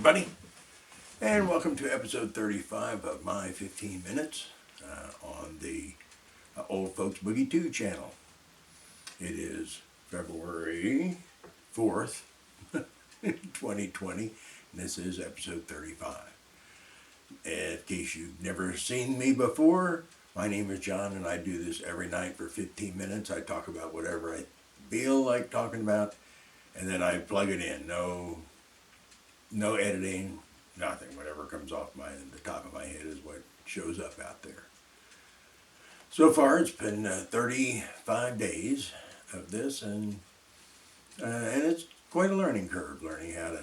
everybody, and welcome to episode 35 of my 15 minutes on the Old Folks Boogie 2 channel. It is February 4th, 2020, and this is episode 35. In case you've never seen me before, my name is John, and I do this every night for 15 minutes. I talk about whatever I feel like talking about, and then I plug it in. No editing, nothing. Whatever comes off the top of my head is what shows up out there. So far, it's been 35 days of this, and it's quite a learning curve, learning how to,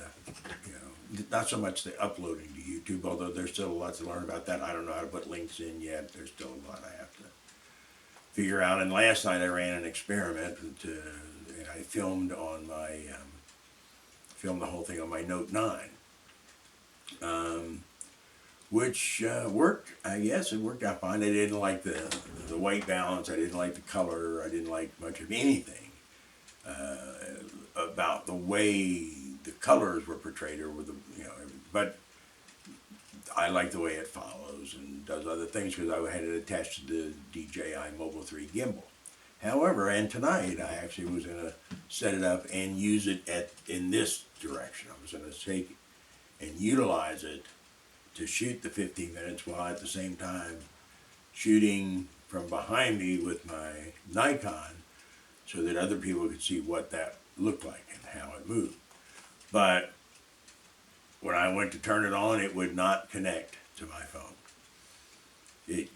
not so much the uploading to YouTube, although there's still a lot to learn about that. I don't know how to put links in yet. There's still a lot I have to figure out. And last night I ran an experiment, and I filmed on my filmed the whole thing on my Note 9, which worked. I guess it worked out fine. I didn't like the white balance. I didn't like the color. I didn't like much of anything about the way the colors were portrayed, or with but I like the way it follows and does other things because I had it attached to the DJi Mobile 3 gimbal. However, and tonight I actually was going to set it up and use it in this direction. I was going to take and utilize it to shoot the 15 minutes while at the same time shooting from behind me with my Nikon so that other people could see what that looked like and how it moved. But when I went to turn it on, it would not connect to my phone. It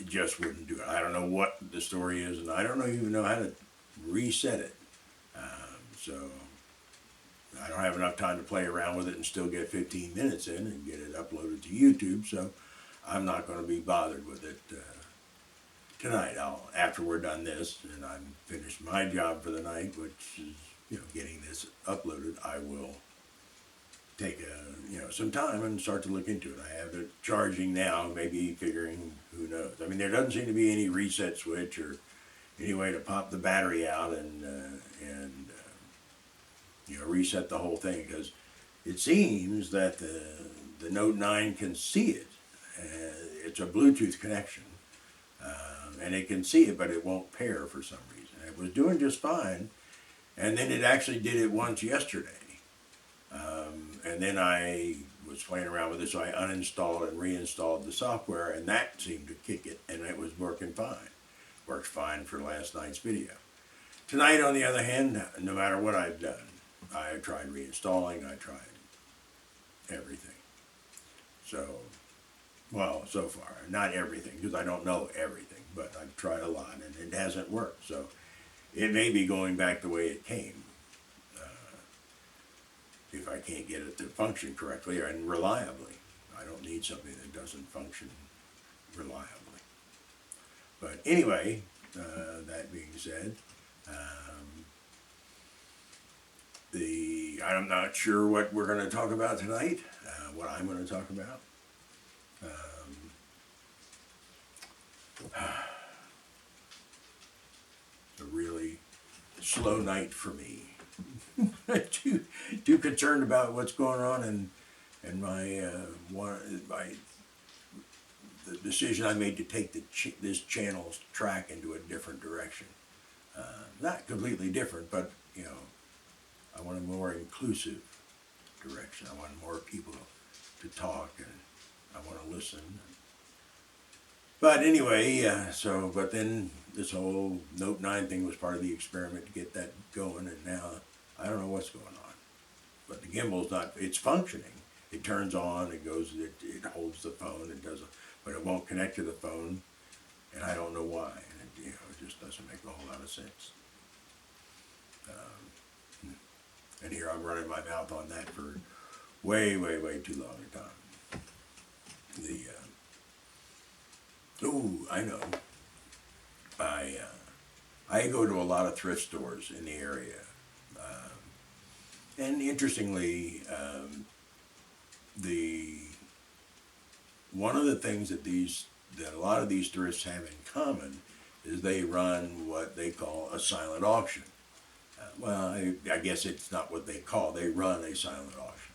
just wouldn't do it. I don't know what the story is, and I don't even know how to reset it. So I don't have enough time to play around with it and still get 15 minutes in and get it uploaded to YouTube, so I'm not going to be bothered with it tonight. After we're done this and I'm finished my job for the night, which is getting this uploaded, I will take some time and start to look into it. I have it charging now, maybe figuring, who knows. I mean, there doesn't seem to be any reset switch or any way to pop the battery out and reset the whole thing, because it seems that the Note 9 can see it. It's a Bluetooth connection, and it can see it, but it won't pair for some reason. It was doing just fine, and then it actually did it once yesterday. And then I was playing around with it, so I uninstalled and reinstalled the software, and that seemed to kick it, and it was working fine. Worked fine for last night's video. Tonight, on the other hand, no matter what I've done, I tried reinstalling, I tried everything. So far, not everything, because I don't know everything, but I've tried a lot, and it hasn't worked. So it may be going back the way it came. If I can't get it to function correctly and reliably. I don't need something that doesn't function reliably. But anyway, that being said, I'm not sure what we're going to talk about tonight, what I'm going to talk about. It's a really slow night for me. too concerned about what's going on and the decision I made to take this channel's track into a different direction. Not completely different, but I want a more inclusive direction. I want more people to talk, and I want to listen. But anyway, but then this whole Note 9 thing was part of the experiment to get that going, and now I don't know what's going on. But the gimbal's it's functioning. It turns on, it goes, it holds the phone, but it won't connect to the phone, and I don't know why. And it just doesn't make a whole lot of sense. And here I'm running my mouth on that for way, way, way too long a time. I know. I go to a lot of thrift stores in the area. And interestingly, one of the things that a lot of these thrifts have in common is they run what they call a silent auction. Well, I guess it's not what they run a silent auction.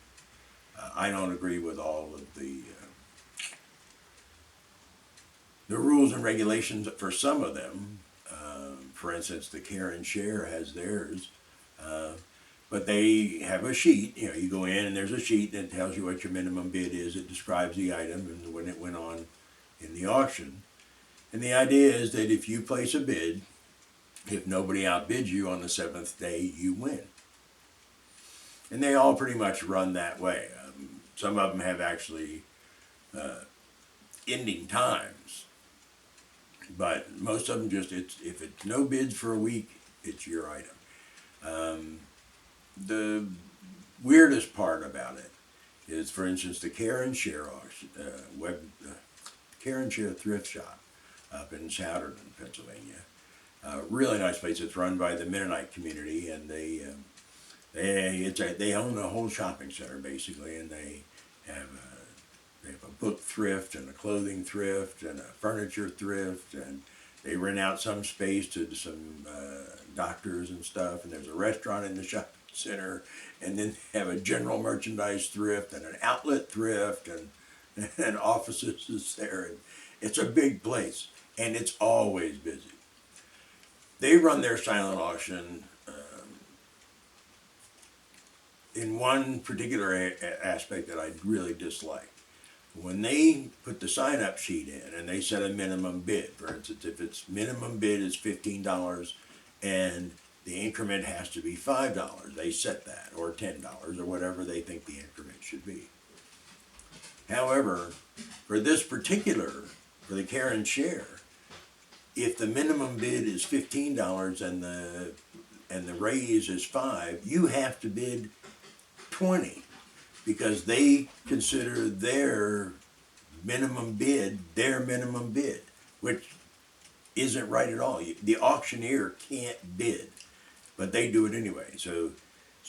I don't agree with all of the rules and regulations for some of them. For instance, the care and share has theirs, but they have a sheet. You know, you go in and there's a sheet that tells you what your minimum bid is. It describes the item and when it went on in the auction. And the idea is that if you place a bid, if nobody outbids you on the seventh day, you win. And they all pretty much run that way. Some of them have actually ending times, but most of them just, if it's no bids for a week, it's your item. The weirdest part about it is, for instance, the Care and Share auction, Care and Share thrift shop up in Souderton, Pennsylvania. Really nice place. It's run by the Mennonite community, and they own a whole shopping center basically, and they have a book thrift and a clothing thrift and a furniture thrift, and they rent out some space to some doctors and stuff, and there's a restaurant in the shopping center, and then they have a general merchandise thrift and an outlet thrift and offices is there, and it's a big place, and it's always busy. They run their silent auction in one particular aspect that I really dislike. When they put the sign-up sheet in and they set a minimum bid, for instance, if its minimum bid is $15 and the increment has to be $5, they set that, or $10, or whatever they think the increment should be. However, for this particular, for the Care and Share, if the minimum bid is $15 and the raise is $5, you have to bid $20, because they consider their minimum bid, which isn't right at all. The auctioneer can't bid, but they do it anyway. So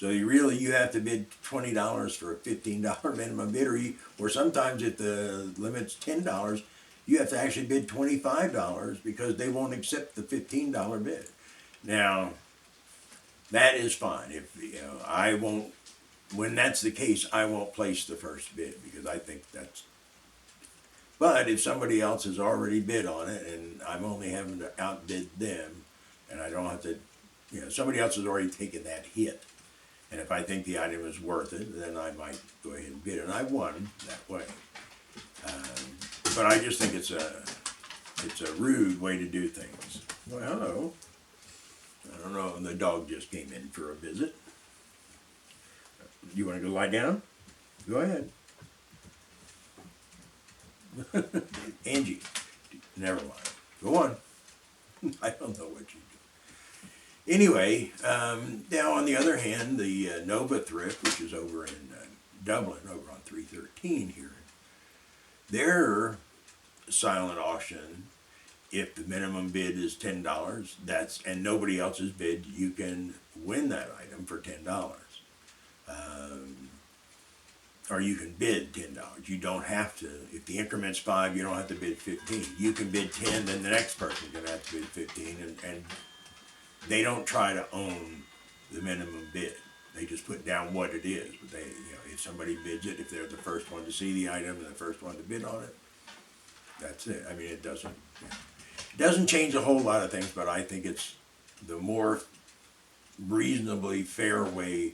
you have to bid $20 for a $15 minimum bid, or sometimes if the limit's $10, you have to actually bid $25 because they won't accept the $15 bid. Now, that is fine. If I won't. When that's the case, I won't place the first bid because I think that's. But if somebody else has already bid on it and I'm only having to outbid them, and I don't have to, somebody else has already taken that hit, and if I think the item is worth it, then I might go ahead and bid, and I won that way. But I just think it's a rude way to do things. Well, hello. I don't know. The dog just came in for a visit. You want to go lie down? Go ahead. Angie, never mind. Go on. I don't know what you do. Anyway, now on the other hand, the Nova Thrift, which is over in Dublin, over on 313 here, their silent auction, if the minimum bid is $10, and nobody else's bid, you can win that item for $10. Or you can bid $10. You don't have to. If the increment's $5, you don't have to bid $15. You can bid $10, then the next person's going to have to bid $15, and they don't try to own the minimum bid. They just put down what it is. But they, if somebody bids it, if they're the first one to see the item and the first one to bid on it, that's it. I mean, it doesn't change a whole lot of things, but I think it's the more reasonably fair way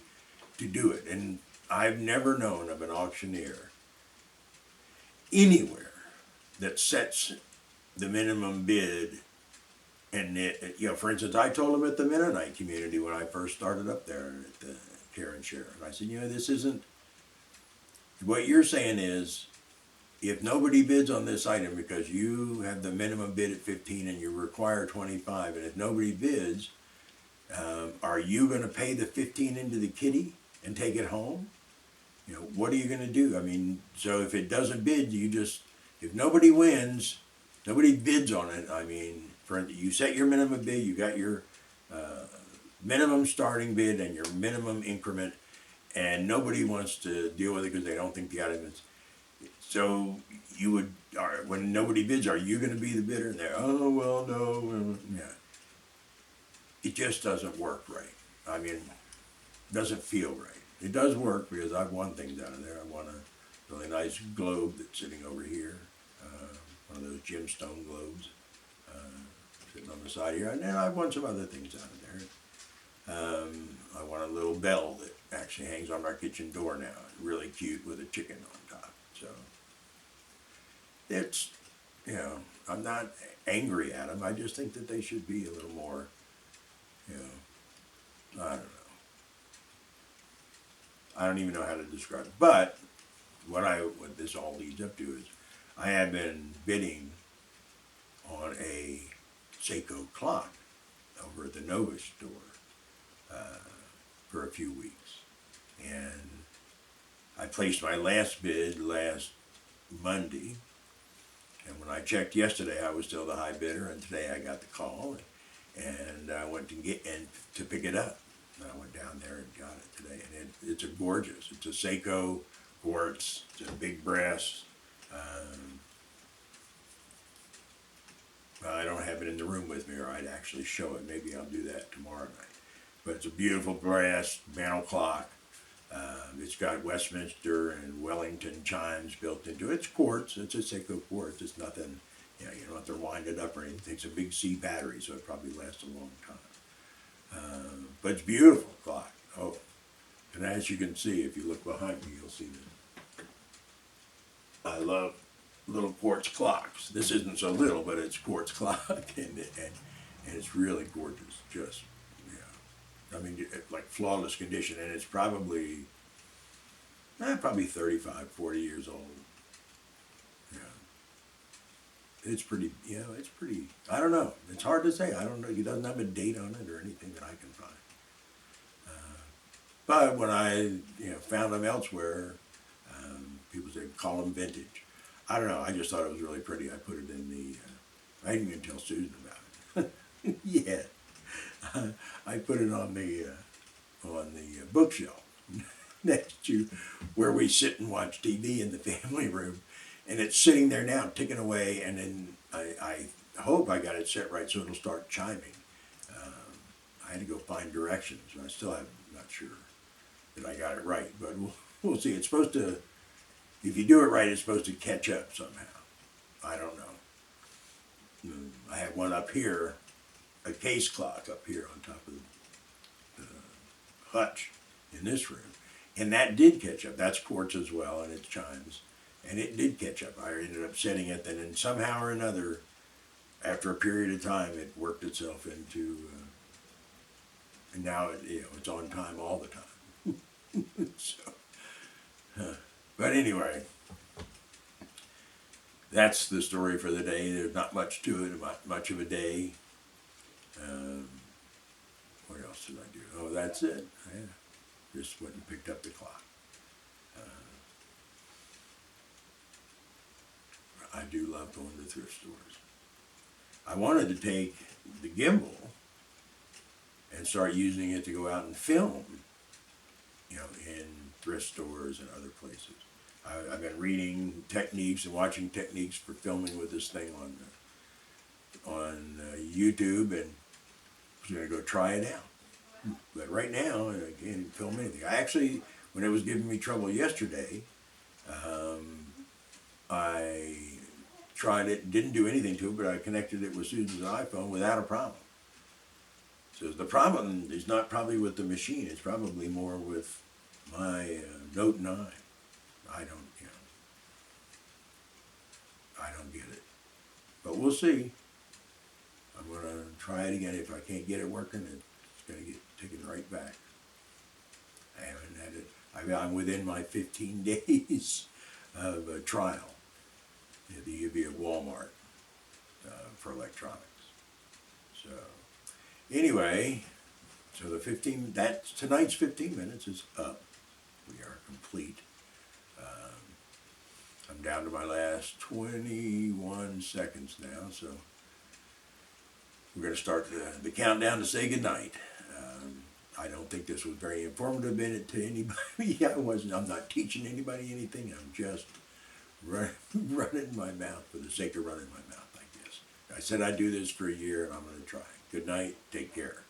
to do it. And I've never known of an auctioneer anywhere that sets the minimum bid. And for instance, I told them at the Mennonite community when I first started up there at the Care and Share, and I said, this isn't, what you're saying is, if nobody bids on this item because you have the minimum bid at 15 and you require 25, and if nobody bids, are you going to pay the 15 into the kitty and take it home? What are you going to do? I mean, so if it doesn't bid, if nobody wins, nobody bids on it. I mean, you set your minimum bid, you got your minimum starting bid and your minimum increment, and nobody wants to deal with it because they don't think the item is. So when nobody bids, are you going to be the bidder? And they're, oh, well, no. Yeah. It just doesn't work right. I mean, doesn't feel right. it does work because I've won things out of there. I won a really nice globe that's sitting over here, one of those gemstone globes sitting on the side here. And then I've won some other things out of there. I won a little bell that actually hangs on our kitchen door now. It's really cute with a chicken on top. So it's, you know, I'm not angry at them. I just think that they should be a little more, you know, I don't know. I don't even know how to describe it. But what this all leads up to is I have been bidding on a Seiko clock over at the Nova store for a few weeks. And I placed my last bid last Monday. And when I checked yesterday, I was still the high bidder, and today I got the call, and I went to pick it up. And I went down there and got it today, and it's a gorgeous. It's a Seiko quartz. It's a big brass. Well, I don't have it in the room with me, or I'd actually show it. Maybe I'll do that tomorrow night. But it's a beautiful brass mantle clock. It's got Westminster and Wellington chimes built into it. It's quartz. It's a Seiko quartz. It's nothing, you know, you don't have to wind it up or anything. It takes a big C battery, so it probably lasts a long time. But it's beautiful clock. Oh, and as you can see, if you look behind me, you'll see that I love little quartz clocks. This isn't so little, but it's quartz clock, and it's really gorgeous. Just, yeah, I mean, like flawless condition, and it's probably 35, 40 years old. Yeah. It's pretty, you know, it's pretty, I don't know. It's hard to say. I don't know. It doesn't have a date on it or anything that I can find. But when I, found them elsewhere, people say call them vintage. I don't know. I just thought it was really pretty. I put it in the, I didn't even tell Susan about it. Yeah. I put it on the bookshelf next to where we sit and watch TV in the family room. And it's sitting there now, ticking away, and then I hope I got it set right so it'll start chiming. I had to go find directions, and I still have not sure that I got it right, but we'll see. It's supposed to, if you do it right, it's supposed to catch up somehow. I don't know. I have one up here, a case clock up here on top of the hutch in this room, and that did catch up. That's quartz as well, and it chimes. And it did catch up. I ended up setting it, and then somehow or another, after a period of time, it worked itself into, and now it's on time all the time. So, but anyway, that's the story for the day. There's not much to it, not much of a day. What else did I do? Oh, that's it. Yeah. Just went and picked up the clock. I do love going to thrift stores. I wanted to take the gimbal and start using it to go out and film, in thrift stores and other places. I've been reading techniques and watching techniques for filming with this thing on YouTube, and I was going to go try it out. But right now, I can't film anything. I actually, when it was giving me trouble yesterday, I tried it, didn't do anything to it, but I connected it with Susan's iPhone without a problem. So the problem is not probably with the machine, it's probably more with my Note 9. I don't get it. But we'll see. I'm going to try it again. If I can't get it working, it's going to get taken right back. I haven't had it. I'm within my 15 days of a trial. That you be at Walmart for electronics. So anyway, so tonight's 15 minutes is up. We are complete. I'm down to my last 21 seconds now, so we're going to start the countdown to say goodnight. I don't think this was very informative to anybody. I'm not teaching anybody anything. I'm just running my mouth for the sake of running my mouth, I guess. I said I'd do this for a year, and I'm going to try. Good night. Take care.